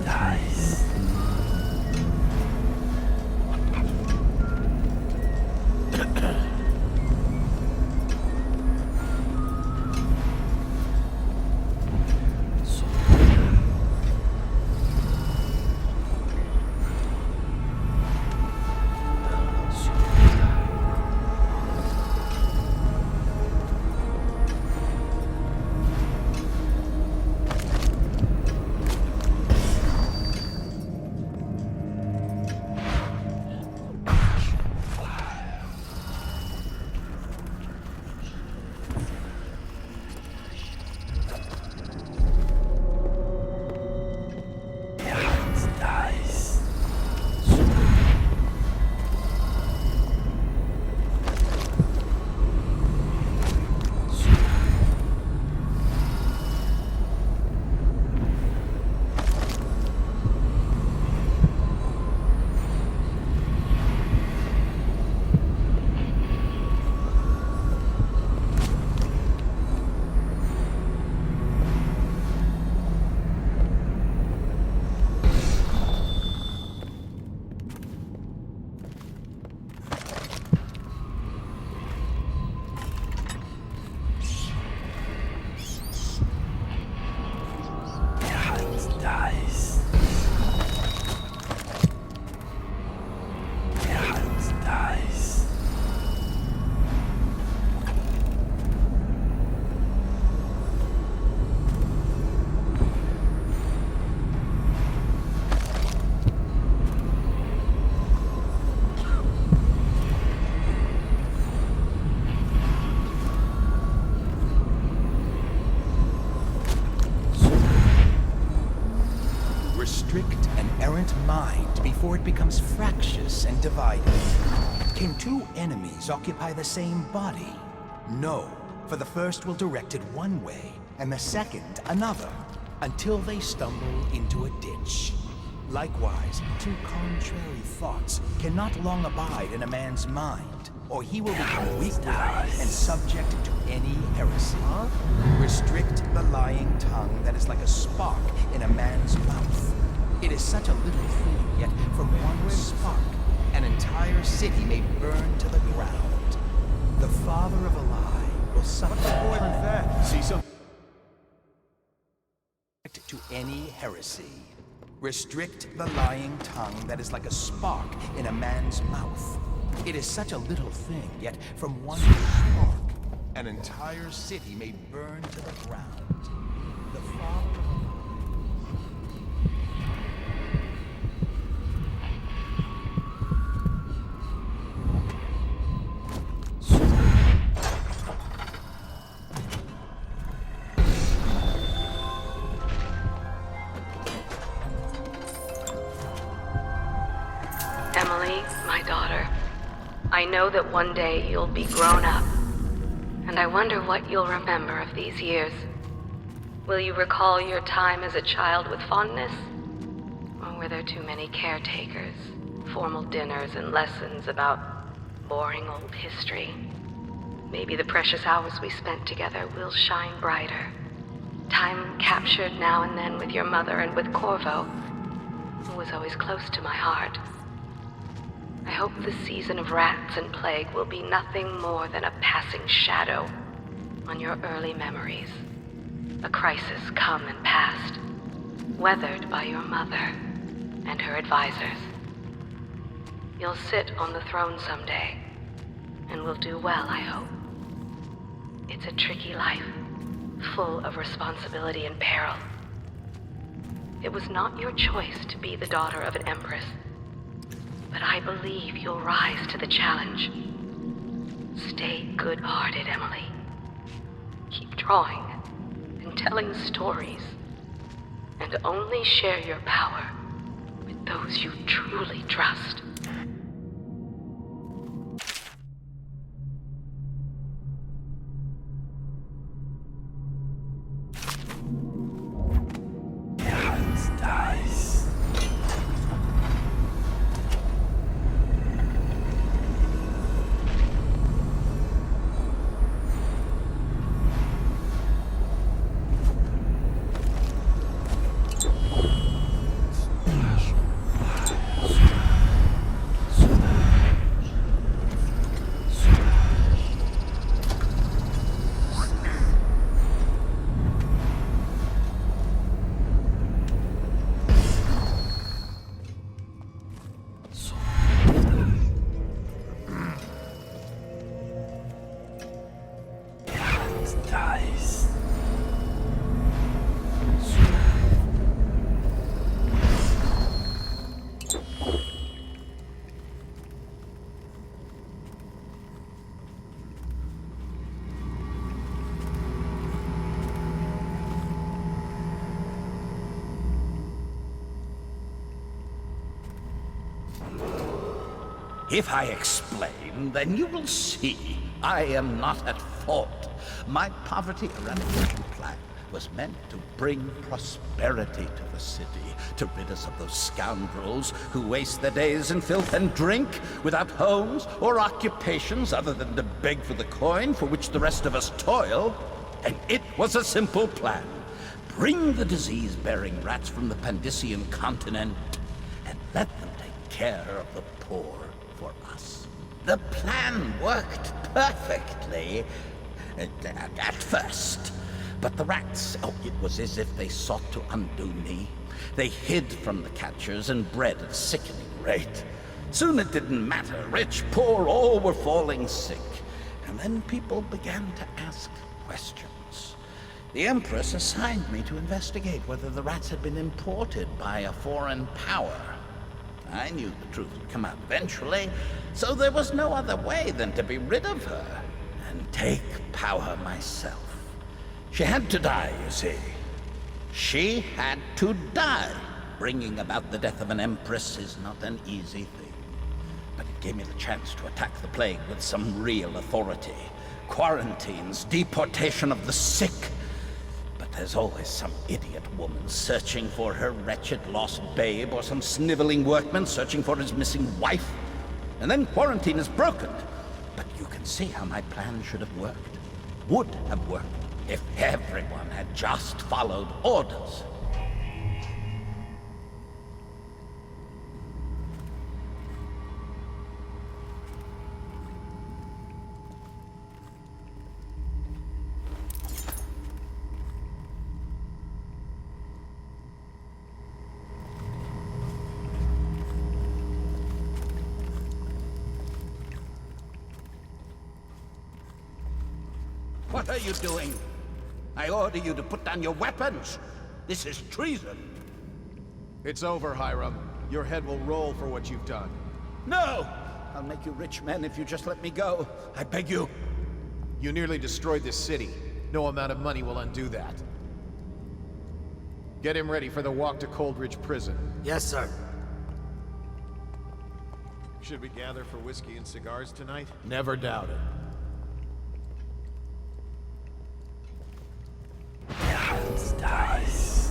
Nice. Restrict an errant mind before it becomes fractious and divided. Can two enemies occupy the same body? No, for the first will direct it one way, and the second another, until they stumble into a ditch. Likewise, two contrary thoughts cannot long abide in a man's mind, or he will become weak-willed and subject to any heresy. Restrict the lying tongue that is like a spark in a man's mouth. It is such a little thing, yet from one spark, an entire city may burn to the ground. The father of a lie will suffer See some? to any heresy. Restrict the lying tongue that is like a spark in a man's mouth. It is such a little thing, yet from one spark, an entire city may burn to the ground. The father of a lie. Emily, my daughter, I know that one day you'll be grown up, and I wonder what you'll remember of these years. Will you recall your time as a child with fondness? Or were there too many caretakers, formal dinners, and lessons about boring old history? Maybe the precious hours we spent together will shine brighter. Time captured now and then with your mother and with Corvo, who was always close to my heart. I hope the season of rats and plague will be nothing more than a passing shadow on your early memories. A crisis come and past, weathered by your mother and her advisors. You'll sit on the throne someday, and will do well, I hope. It's a tricky life, full of responsibility and peril. It was not your choice to be the daughter of an empress, but I believe you'll rise to the challenge. Stay good-hearted, Emily. Keep drawing and telling stories, and only share your power with those you truly trust. If I explain, then you will see I am not at fault. My poverty eradication plan was meant to bring prosperity to the city, to rid us of those scoundrels who waste their days in filth and drink, without homes or occupations other than to beg for the coin for which the rest of us toil. And it was a simple plan. Bring the disease-bearing rats from the Pandician continent and let them take care of the poor for us. The plan worked perfectly at first. But the rats, it was as if they sought to undo me. They hid from the catchers and bred at a sickening rate. Soon it didn't matter. Rich, poor, all were falling sick. And then people began to ask questions. The Empress assigned me to investigate whether the rats had been imported by a foreign power. I knew the truth would come out eventually, so there was no other way than to be rid of her and take power myself. She had to die, you see. She had to die. Bringing about the death of an empress is not an easy thing. But it gave me the chance to attack the plague with some real authority. Quarantines, deportation of the sick. But there's always some idiot woman searching for her wretched lost babe, or some sniveling workman searching for his missing wife. And then quarantine is broken. But you can see how my plan should have worked. Would have worked. If everyone had just followed orders. What are you doing? I order you to put down your weapons. This is treason. It's over, Hiram. Your head will roll for what you've done. No! I'll make you rich men if you just let me go. I beg you. You nearly destroyed this city. No amount of money will undo that. Get him ready for the walk to Coldridge Prison. Yes, sir. Should we gather for whiskey and cigars tonight? Never doubt it. Dice.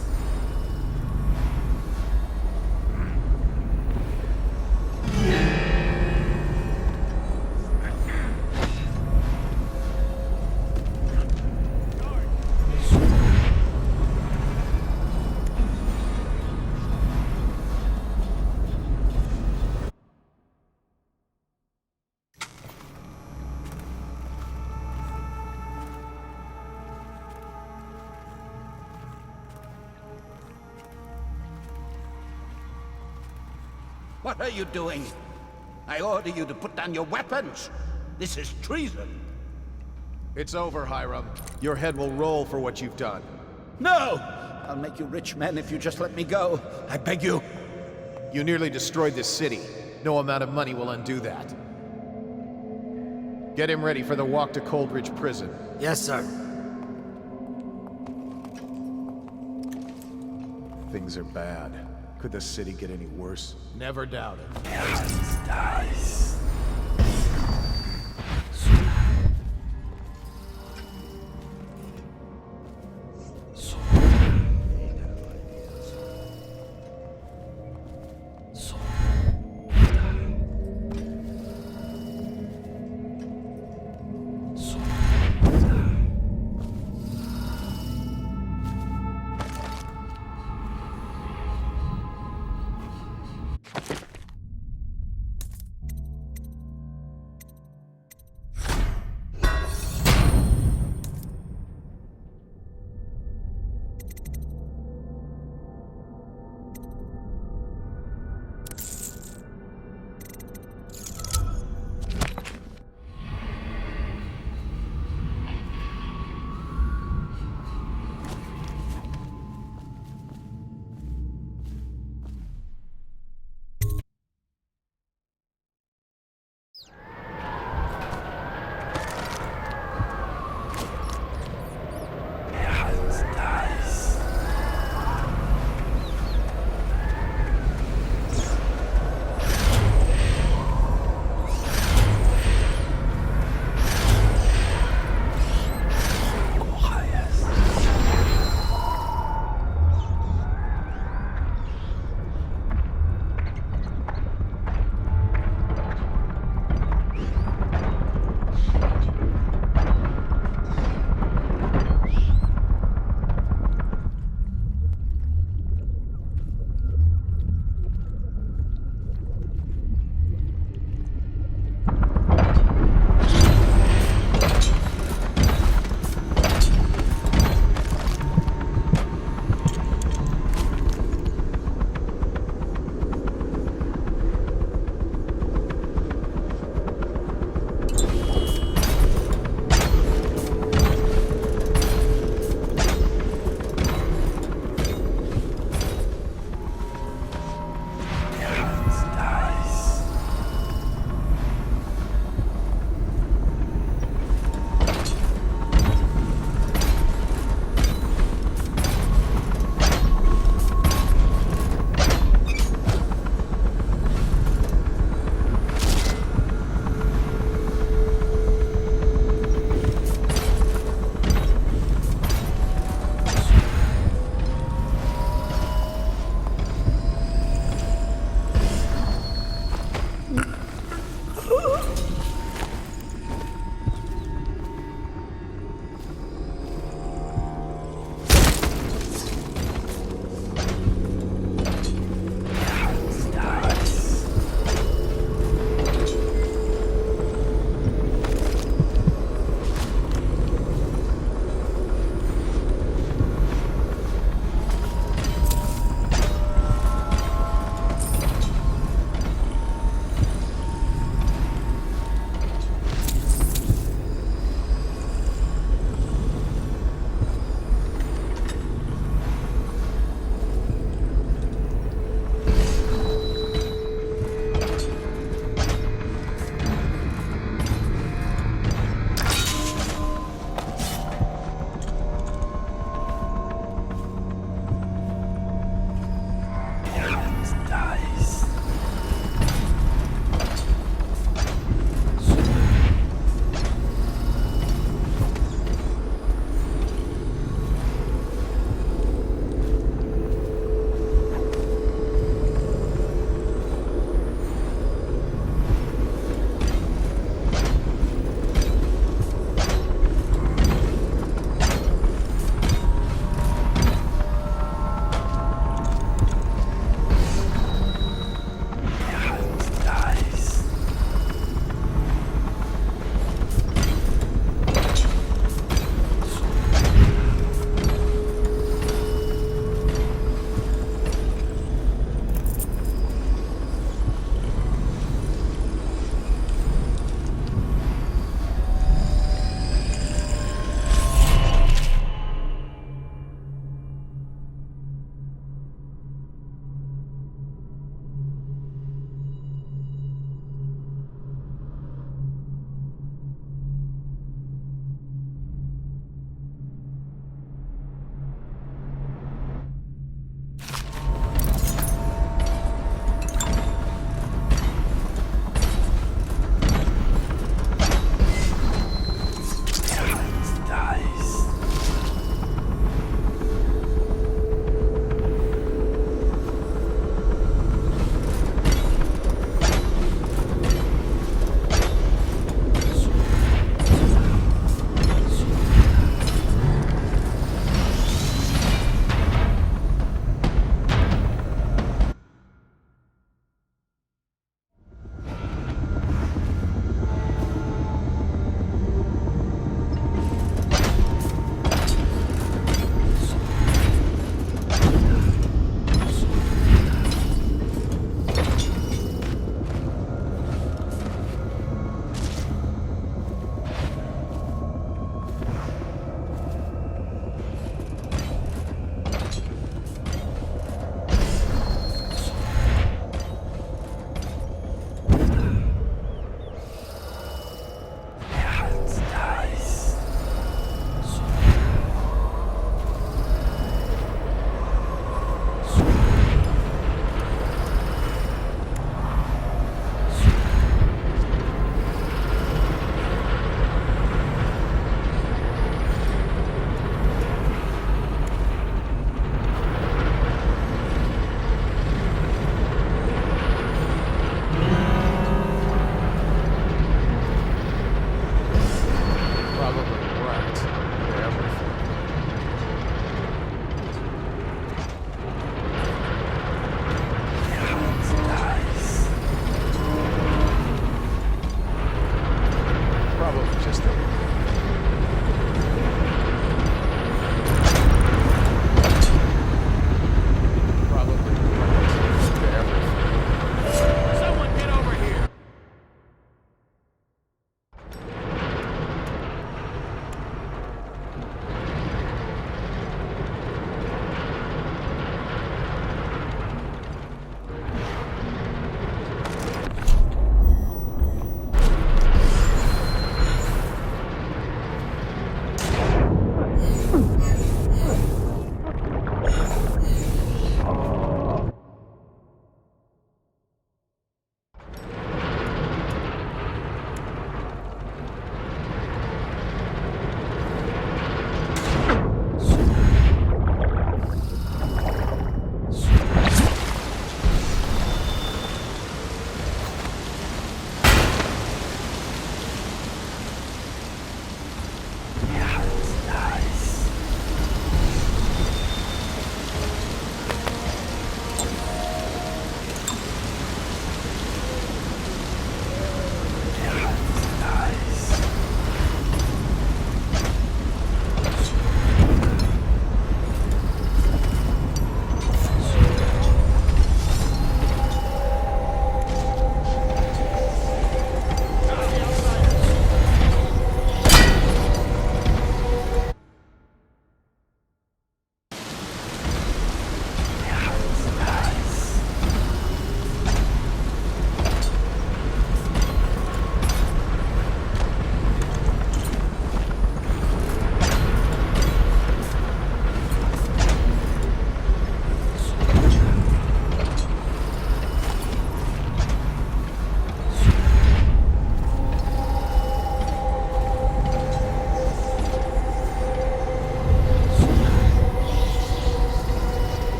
What are you doing? I order you to put down your weapons. This is treason. It's over, Hiram. Your head will roll for what you've done. No! I'll make you rich men if you just let me go. I beg you. You nearly destroyed this city. No amount of money will undo that. Get him ready for the walk to Coldridge Prison. Yes, sir. Things are bad. Could the city get any worse? Never doubt it. Dice.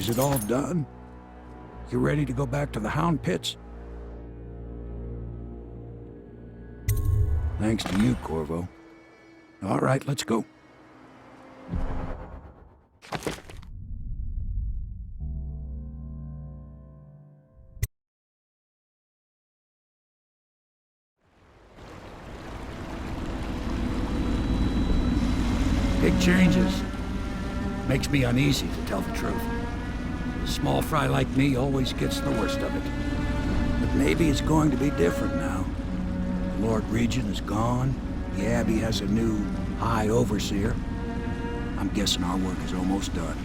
Is it all done? You ready to go back to the Hound Pits? Thanks to you, Corvo. All right, let's go. Big changes. Makes me uneasy, to tell the truth. A small fry like me always gets the worst of it. But maybe it's going to be different now. The Lord Regent is gone. The Abbey has a new High Overseer. I'm guessing our work is almost done.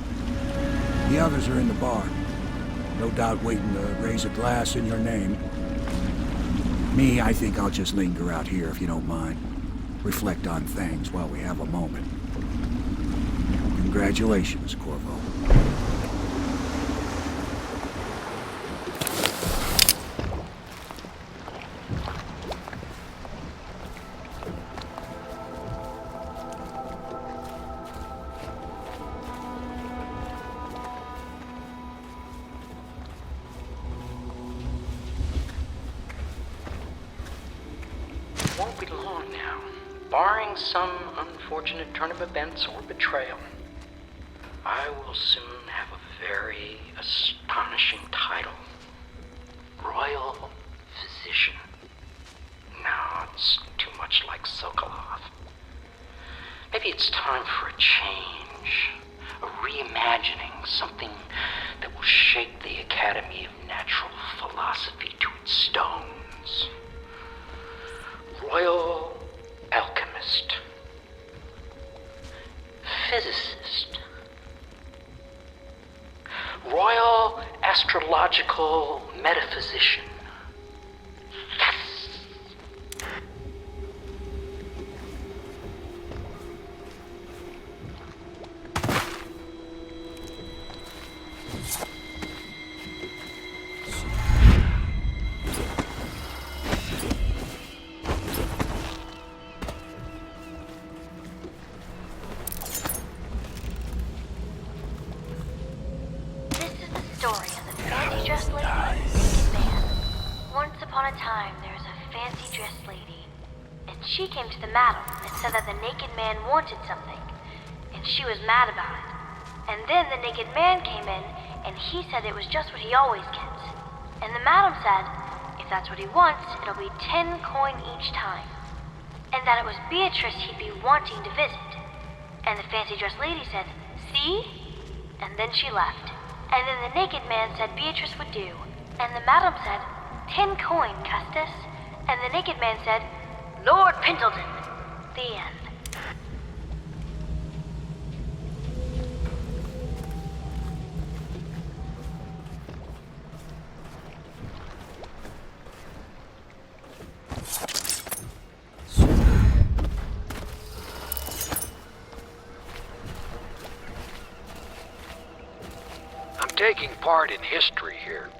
The others are in the bar. No doubt waiting to raise a glass in your name. Me, I think I'll just linger out here if you don't mind. Reflect on things while we have a moment. Congratulations, Corvo. Won't be long now, barring some unfortunate turn of events or betrayal. I will soon have a very astonishing title. Royal Physician. No, it's too much like Sokolov. Maybe it's time for a change. A reimagining, something that will shake the Academy of Natural Philosophy to its stones. Royal Alchemist. Physicist. Royal Astrological Metaphysician. Yes! She came to the madam and said that the naked man wanted something, and she was mad about it. And then the naked man came in, and he said it was just what he always gets. And the madam said, if that's what he wants, it'll be 10 coin each time. And that it was Beatrice he'd be wanting to visit. And the fancy-dressed lady said, see? And then she left. And then the naked man said Beatrice would do. And the madam said, 10 coin, Custis. And the naked man said, Lord Pendleton. The end. I'm taking part in history here.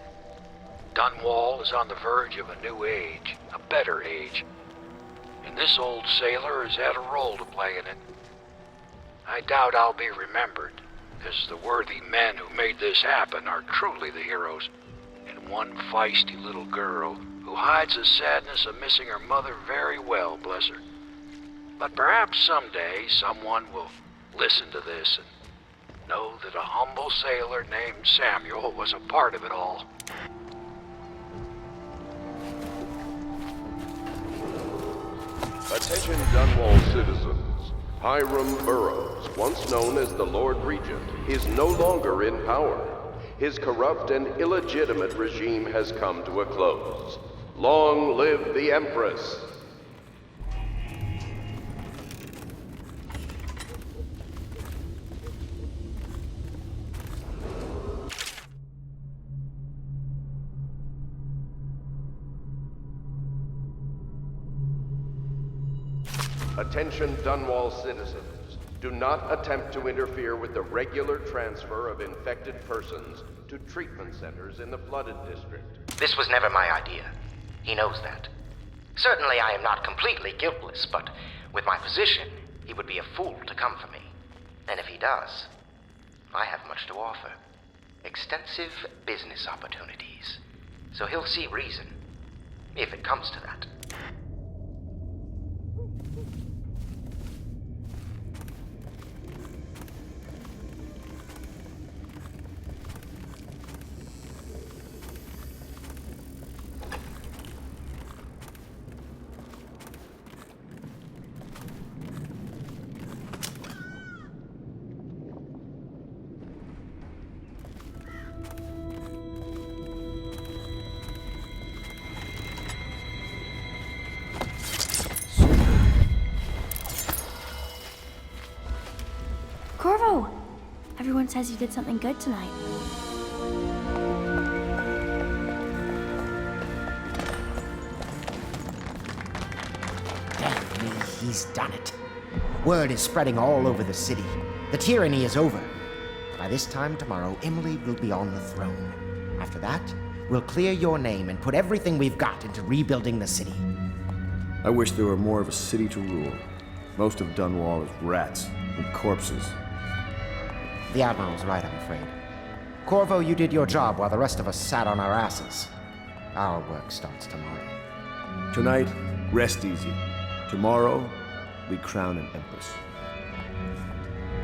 Dunwall is on the verge of a new age, a better age. And this old sailor has had a role to play in it. I doubt I'll be remembered, as the worthy men who made this happen are truly the heroes, and one feisty little girl who hides the sadness of missing her mother very well, bless her. But perhaps someday someone will listen to this and know that a humble sailor named Samuel was a part of it all. Attention Dunwall citizens. Hiram Burroughs, once known as the Lord Regent, is no longer in power. His corrupt and illegitimate regime has come to a close. Long live the Empress! Attention Dunwall citizens. Do not attempt to interfere with the regular transfer of infected persons to treatment centers in the flooded district. This was never my idea. He knows that. Certainly I am not completely guiltless, but with my position, he would be a fool to come for me. And if he does, I have much to offer. extensive business opportunities. So he'll see reason, if it comes to that. Corvo! Everyone says you did something good tonight. Damn me, he's done it. Word is spreading all over the city. The tyranny is over. By this time tomorrow, Emily will be on the throne. After that, we'll clear your name and put everything we've got into rebuilding the city. I wish there were more of a city to rule. Most of Dunwall is rats and corpses. The Admiral's right, I'm afraid. Corvo, you did your job while the rest of us sat on our asses. Our work starts tomorrow. Tonight, rest easy. Tomorrow, we crown an empress.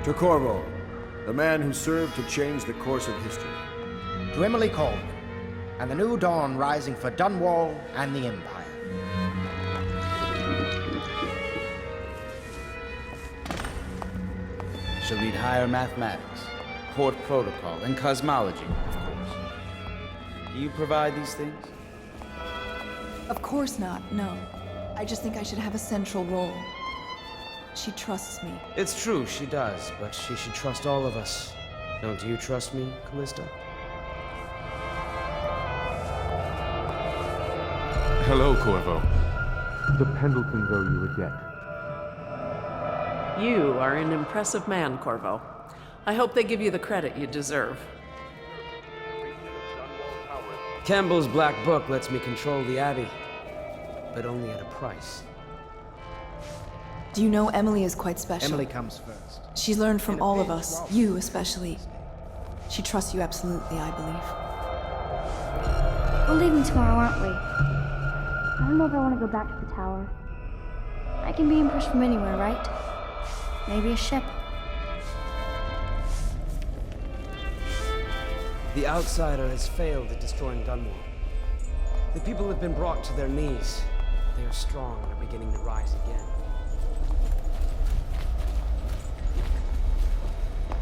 To Corvo, the man who served to change the course of history. To Emily Coleman, and the new dawn rising for Dunwall and the Empire. She'll need higher mathematics, court protocol, and cosmology, of course. Do you provide these things? Of course not, no. I just think I should have a central role. She trusts me. It's true, she does, but she should trust all of us. Don't you trust me, Callista? Hello, Corvo. The Pendletons owe you a debt. You are an impressive man, Corvo. I hope they give you the credit you deserve. Campbell's Black Book lets me control the Abbey, but only at a price. Do you know Emily is quite special? Emily comes first. She's learned from all of us, you especially. She trusts you absolutely, I believe. We're leaving tomorrow, aren't we? I don't know if I want to go back to the tower. I can be impressed from anywhere, right? Maybe a ship. The outsider has failed at destroying Dunwall. The people have been brought to their knees. They are strong and are beginning to rise again.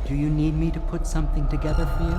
Do you need me to put something together for you?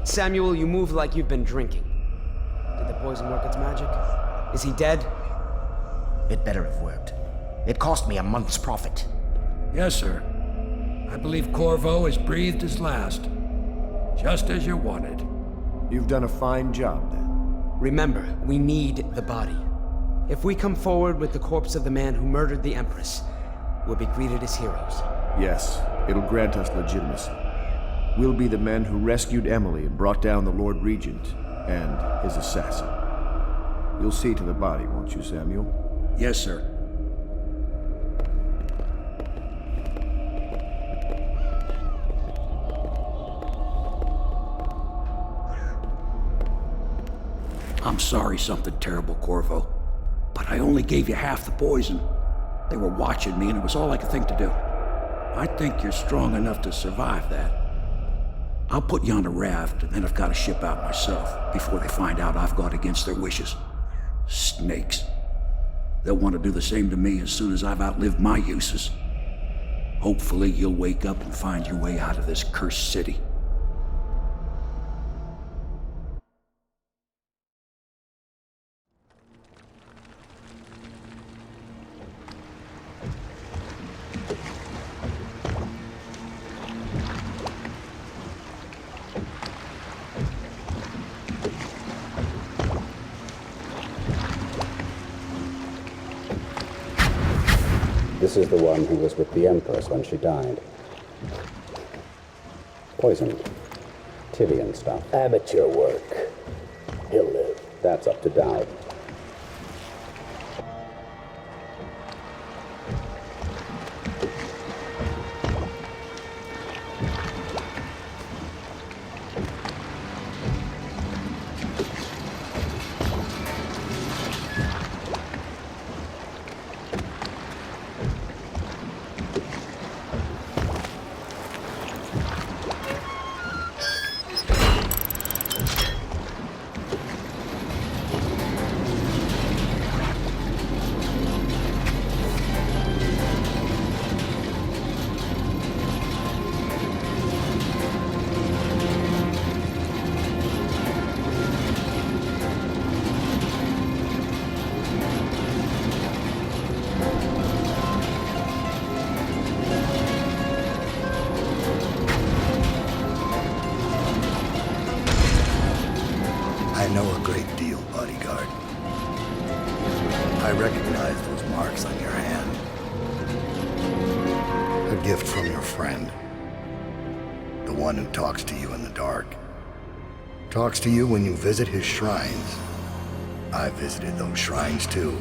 Samuel, you move like you've been drinking. Did the poison work its magic? Is he dead? It better have worked. It cost me a month's profit. Yes, sir. I believe Corvo has breathed his last. Just as you wanted. You've done a fine job, then. Remember, we need the body. If we come forward with the corpse of the man who murdered the Empress, we'll be greeted as heroes. Yes, it'll grant us legitimacy. We'll be the men who rescued Emily and brought down the Lord Regent and his assassin. You'll see to the body, won't you, Samuel? Yes, sir. I'm sorry something terrible, Corvo. But I only gave you half the poison. They were watching me and it was all I could think to do. I think you're strong enough to survive that. I'll put you on a raft, and then I've got to ship out myself before they find out I've gone against their wishes. Snakes. They'll want to do the same to me as soon as I've outlived my uses. Hopefully you'll wake up and find your way out of this cursed city. This is the one who was with the Empress when she died. Poisoned. Tivian stuff. Amateur work. He'll live. That's up to Dowd. I know a great deal, bodyguard. I recognize those marks on your hand. A gift from your friend. The one who talks to you in the dark. Talks to you when you visit his shrines. I visited those shrines too.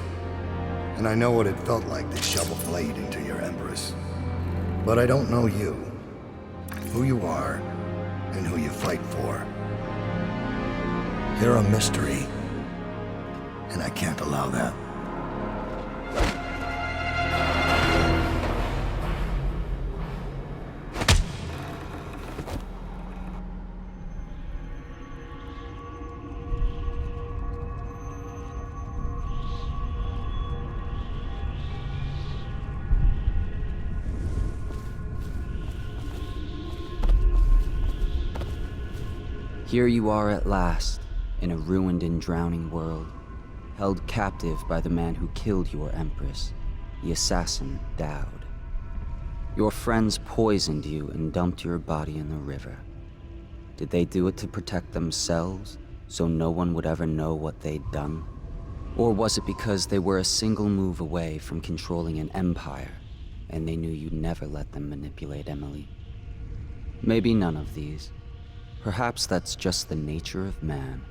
And I know what it felt like to shove a blade into your Empress. But I don't know you. Who you are, and who you fight for. You're a mystery, and I can't allow that. Here you are at last, in a ruined and drowning world, held captive by the man who killed your Empress, the assassin Dowd. Your friends poisoned you and dumped your body in the river. Did they do it to protect themselves, so no one would ever know what they'd done? Or was it because they were a single move away from controlling an empire, and they knew you'd never let them manipulate Emily? Maybe none of these. Perhaps that's just the nature of man.